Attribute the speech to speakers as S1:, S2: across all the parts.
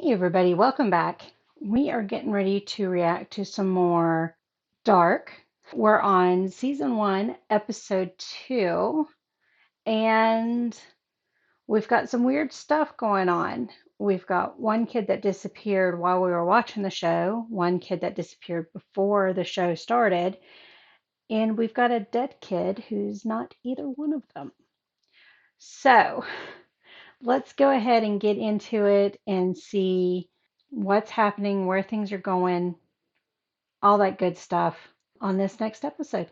S1: Hey everybody, welcome back. We are getting ready to react to some more Dark. We're on season 1, episode 2, and we've got some weird stuff going on. We've got one kid that disappeared while we were watching the show, one kid that disappeared before the show started, and we've got a dead kid who's not either one of them. So, let's go ahead and get into it and see what's happening, where things are going, all that good stuff on this next episode.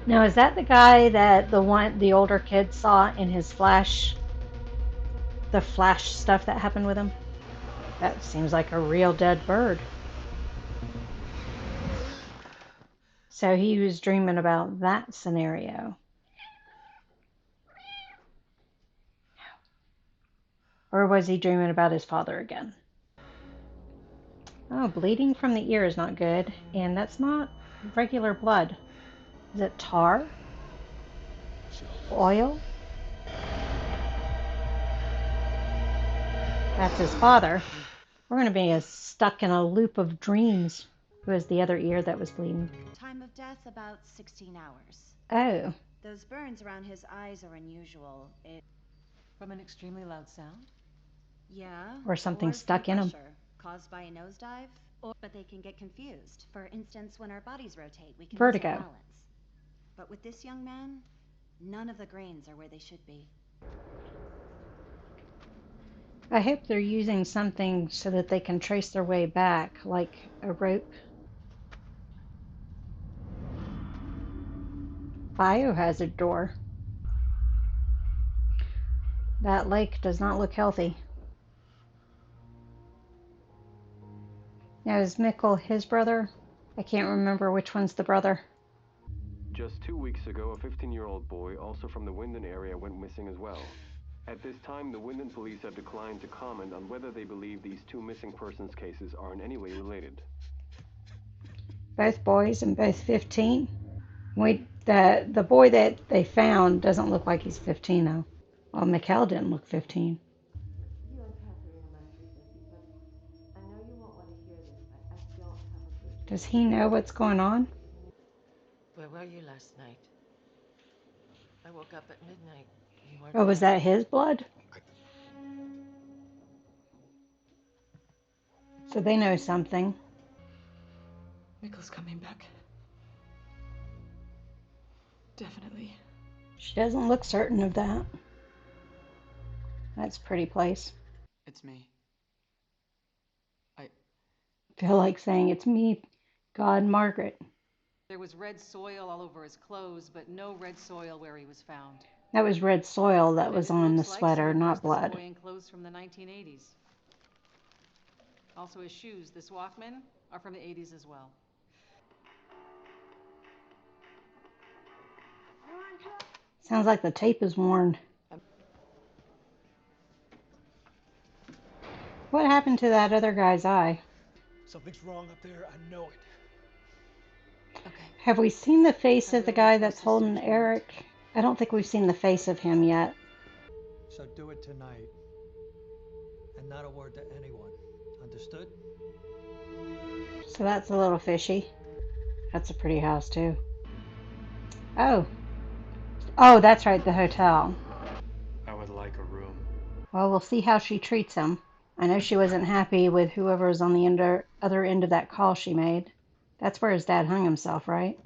S1: Now, is that the guy that the older kid saw in his the flash stuff that happened with him? That seems like a real dead bird. So he was dreaming about that scenario. Or was he dreaming about his father again? Oh, bleeding from the ear is not good. And that's not regular blood. Is it tar? Oil? That's his father. We're going to be stuck in a loop of dreams. Who was the other ear that was bleeding?
S2: Time of death about 16 hours.
S1: Oh.
S2: Those burns around his eyes are unusual.
S3: From an extremely loud sound?
S2: Yeah.
S1: Or something stuck in him.
S2: Caused by a nosedive, but they can get confused. For instance, when our bodies rotate, we can
S1: Vertigo.
S2: lose our balance. But with this young man, none of the grains are where they should be.
S1: I hope they're using something so that they can trace their way back, like a rope. Biohazard door. That lake does not look healthy. Now, is Mikkel his brother? I can't remember which one's the brother.
S4: Just 2 weeks ago, a 15-year-old boy, also from the Winden area, went missing as well. At this time, the Winden police have declined to comment on whether they believe these two missing persons cases are in any way related.
S1: Both boys and both 15? The boy that they found doesn't look like he's 15, though. Well, Mikkel didn't look 15.
S3: You and Catherine are my frequency, but I know you won't want to hear this, but I don't have a good...
S1: Does he know what's going on?
S5: Where were you last night? I woke up at midnight. You weren't
S1: Oh, was
S5: there.
S1: that his blood? So they know something.
S3: Mikkel's coming back. Definitely.
S1: She doesn't look certain of that. That's a pretty place.
S6: It's me.
S1: I feel like saying it's me, God, Margaret.
S7: There was red soil all over his clothes, but no red soil where he was found.
S1: That was red soil that was on the sweater, not blood.
S7: This boy in clothes from the 1980s. Also his shoes, this Walkman, are from the 80s as well.
S1: Sounds like the tape is worn. What happened to that other guy's eye?
S6: Something's wrong up there. I know it.
S7: Okay.
S1: Have we seen the face of the guy that's holding Eric? I don't think we've seen the face of him yet.
S8: So do it tonight. And not a word to anyone. Understood?
S1: So that's a little fishy. That's a pretty house, too. Oh. Oh, that's right, the hotel.
S6: I would like a room.
S1: Well, we'll see how she treats him. I know she wasn't happy with whoever was on the other end of that call she made. That's where his dad hung himself, right?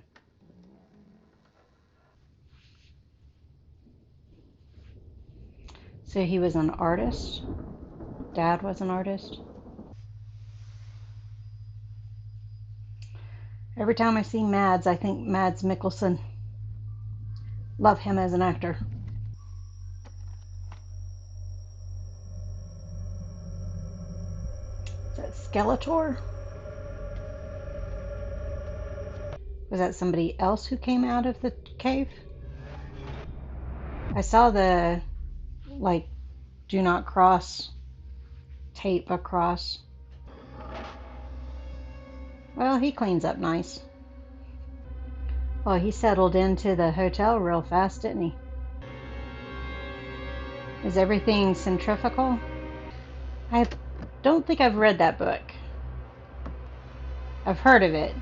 S1: So he was an artist? Dad was an artist? Every time I see Mads, I think Mads Mikkelsen. Love him as an actor. Is that Skeletor? Was that somebody else who came out of the cave? I saw the, do not cross tape across. Well, he cleans up nice. Well, he settled into the hotel real fast, didn't he? Is everything centrifugal? I don't think I've read that book. I've heard of it.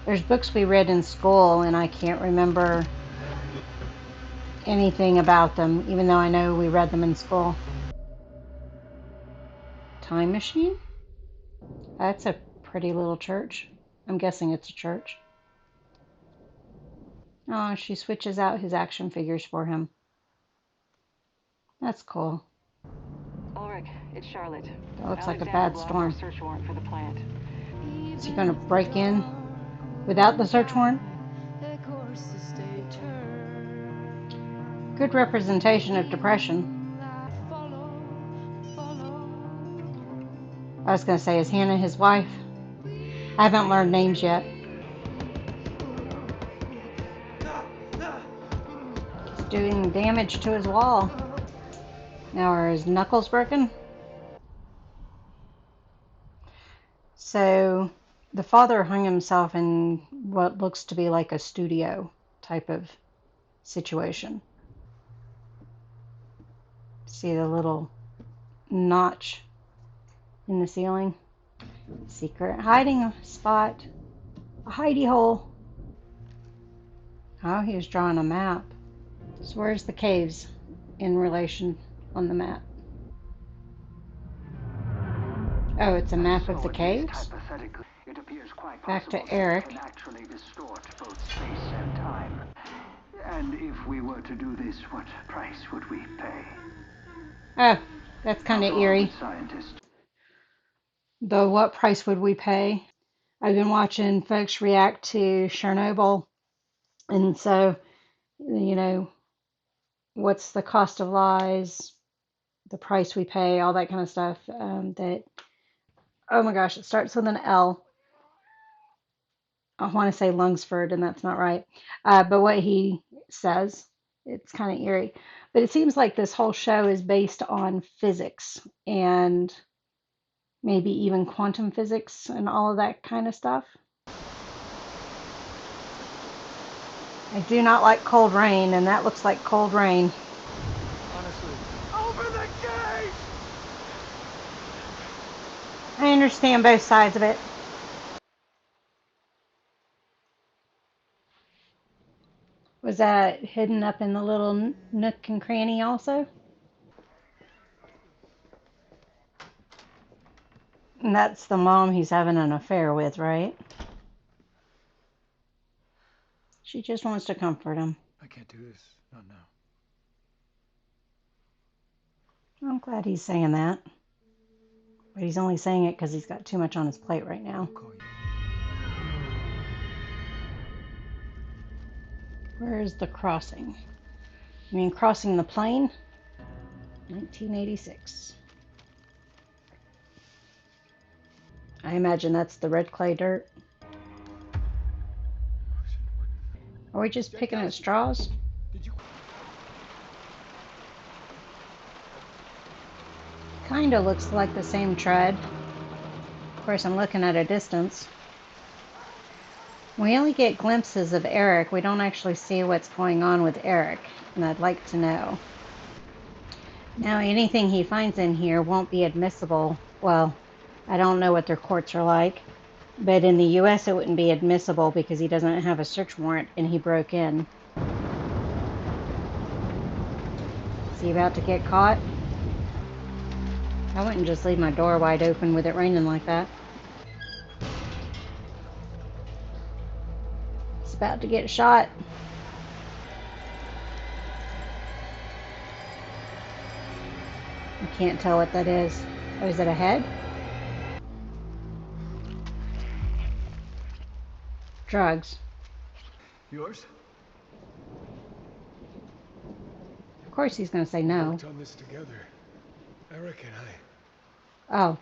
S1: There's books we read in school, and I can't remember anything about them, even though I know we read them in school. Time machine? That's a pretty little church. I'm guessing it's a church. Oh, she switches out his action figures for him. That's cool.
S9: Ulrich, it's Charlotte.
S1: That looks like a
S9: Alexander
S1: bad
S9: blocked our
S1: storm.
S9: search warrant for the plant.
S1: Is he going to break in without the search warrant? Good representation of depression. I was going to say, is Hannah his wife? I haven't learned names yet. He's doing damage to his wall. Now are his knuckles broken? So the father hung himself in what looks to be like a studio type of situation. See the little notch in the ceiling? Secret hiding spot. A hidey hole. Oh, he was drawing a map. So where's the caves in relation on the map? Oh, it's a map of the caves?
S10: It appears quite
S1: Back
S10: possible
S1: to Eric.
S10: can actually distort both space and time. And if we were to do this, what price would we pay?
S1: Oh, that's kind of eerie.
S10: Scientists.
S1: The what price would we pay? I've been watching folks react to Chernobyl, and so, what's the cost of lies, the price we pay, all that kind of stuff. Oh my gosh, it starts with an L. I want to say Lungsford, and that's not right. But what he says, it's kind of eerie. But it seems like this whole show is based on physics and maybe even quantum physics and all of that kind of stuff. I do not like cold rain, and that looks like cold rain.
S6: Honestly.
S10: Over the gate!
S1: I understand both sides of it. Was that hidden up in the little nook and cranny also? And that's the mom he's having an affair with, right? She just wants to comfort him.
S6: I can't do this. Not now.
S1: I'm glad he's saying that. But he's only saying it because he's got too much on his plate right now.
S6: I'll call you.
S1: Where's the crossing? You mean crossing the plane? 1986. I imagine that's the red clay dirt. Are we just picking at straws?
S6: Did you?
S1: Kinda looks like the same tread. Of course, I'm looking at a distance. We only get glimpses of Eric. We don't actually see what's going on with Eric, and I'd like to know. Now, anything he finds in here won't be admissible. Well, I don't know what their courts are like, but in the U.S. it wouldn't be admissible because he doesn't have a search warrant and he broke in. Is he about to get caught? I wouldn't just leave my door wide open with it raining like that. He's about to get shot. I can't tell what that is. Oh, is it a head? Drugs.
S6: Yours?
S1: Of course he's going to say
S6: We
S1: no.
S6: worked on this together. Eric and I.
S1: Oh.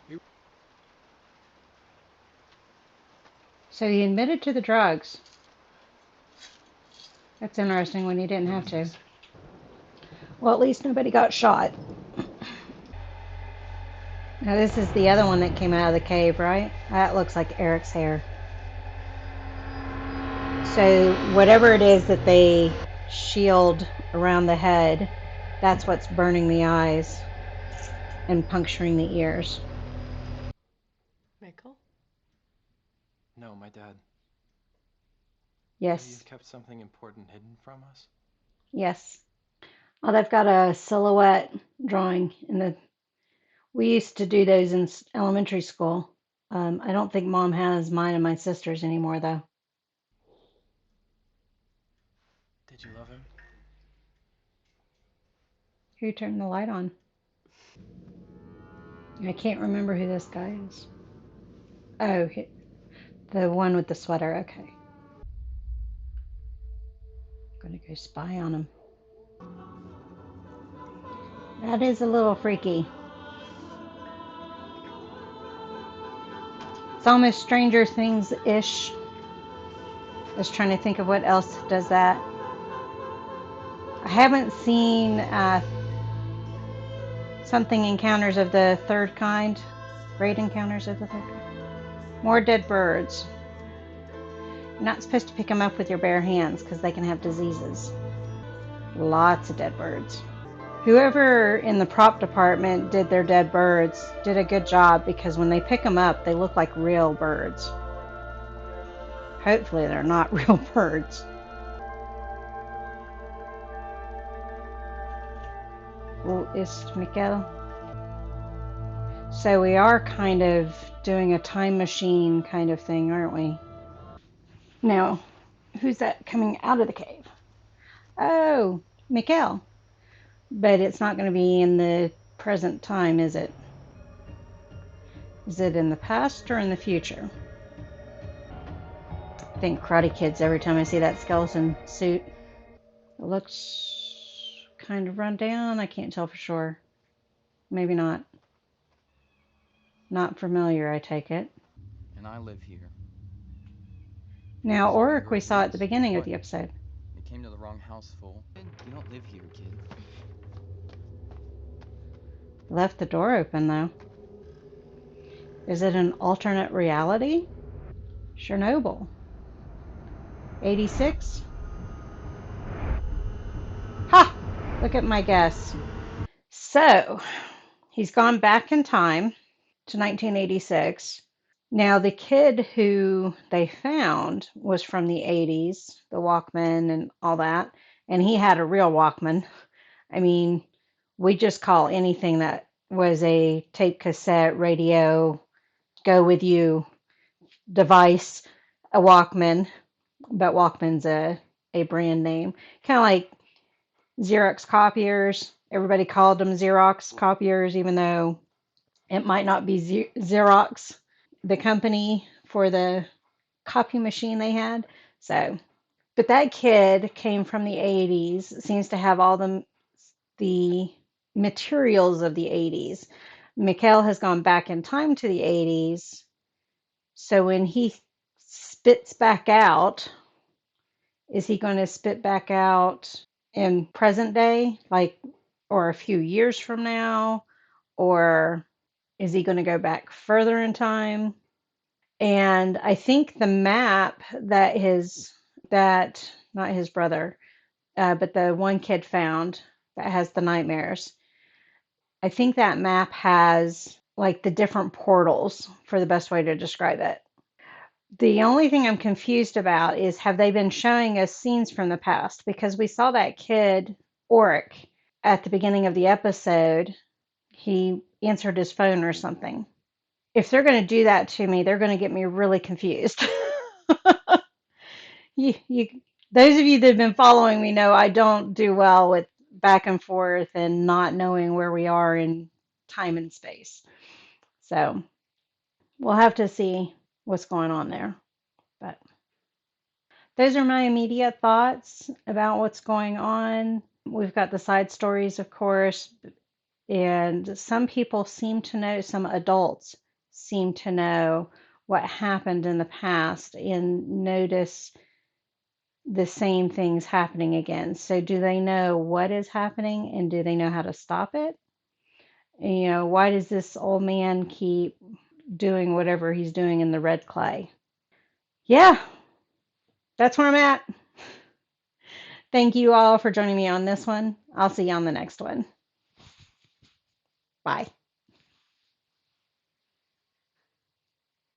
S1: So he admitted to the drugs. That's interesting when he didn't have to. Well, at least nobody got shot. Now this is the other one that came out of the cave, right? That looks like Eric's hair. So whatever it is that they shield around the head That's what's burning the eyes and puncturing the ears.
S5: Michael?
S11: No, my dad. Maybe
S1: Yes,
S11: you've kept something important hidden from us?
S1: yes. Oh, they've got a silhouette drawing in the. We used to do those in elementary school. I don't think Mom has mine and my sister's anymore, though.
S11: Did you love him?
S1: Who turned the light on? I can't remember who this guy is. Oh, the one with the sweater. Okay. I'm gonna go spy on him. That is a little freaky. It's almost Stranger Things-ish. I was trying to think of what else does that. I haven't seen something Encounters of the Third Kind. Great Encounters of the Third Kind. More dead birds. You're not supposed to pick them up with your bare hands because they can have diseases. Lots of dead birds. Whoever in the prop department did their dead birds did a good job because when they pick them up, they look like real birds. Hopefully, they're not real birds. Well, is Miguel? So we are kind of doing a time machine kind of thing, aren't we? Now, who's that coming out of the cave? Oh, Miguel. But it's not going to be in the present time, is it? Is it in the past or in the future? I think Karate Kids every time I see that skeleton suit. It looks kind of run down. I can't tell for sure. Maybe not. Not familiar, I take it.
S12: And I live here.
S1: Now,
S12: Is it one of
S1: Oric
S12: your
S1: we saw at the
S12: ideas?
S1: beginning of
S12: What?
S1: the episode.
S12: You came to the wrong house, fool. You don't live here, kid.
S1: Left the door open, though. Is it an alternate reality? Chernobyl. 86? Ha! Look at my guess. So, he's gone back in time to 1986. Now, the kid who they found was from the 80s, the Walkman and all that, and he had a real Walkman. I mean, we just call anything that was a tape cassette, radio, go with you device a Walkman, but Walkman's a brand name. Kind of like Xerox copiers. Everybody called them Xerox copiers, even though it might not be Xerox, the company for the copy machine they had. So, but that kid came from the 80s, seems to have all the materials of the 80s. Mikhail has gone back in time to the 80s. So when he spits back out, is he going to spit back out in present day, like, or a few years from now? Or is he going to go back further in time? And I think the map that not his brother, but the one kid found that has the nightmares, I think that map has like the different portals for the best way to describe it. The only thing I'm confused about is have they been showing us scenes from the past? Because we saw that kid, Oric, at the beginning of the episode. He answered his phone or something. If they're going to do that to me, they're going to get me really confused. you, those of you that have been following me know I don't do well with back and forth and not knowing where we are in time and space. So we'll have to see what's going on there. But those are my immediate thoughts about what's going on. We've got the side stories, of course, and some people seem to know, some adults seem to know what happened in the past and notice the same things happening again. So, do they know what is happening and do they know how to stop it? And, why does this old man keep doing whatever he's doing in the red clay? Yeah, that's where I'm at. Thank you all for joining me on this one. I'll see you on the next one. Bye.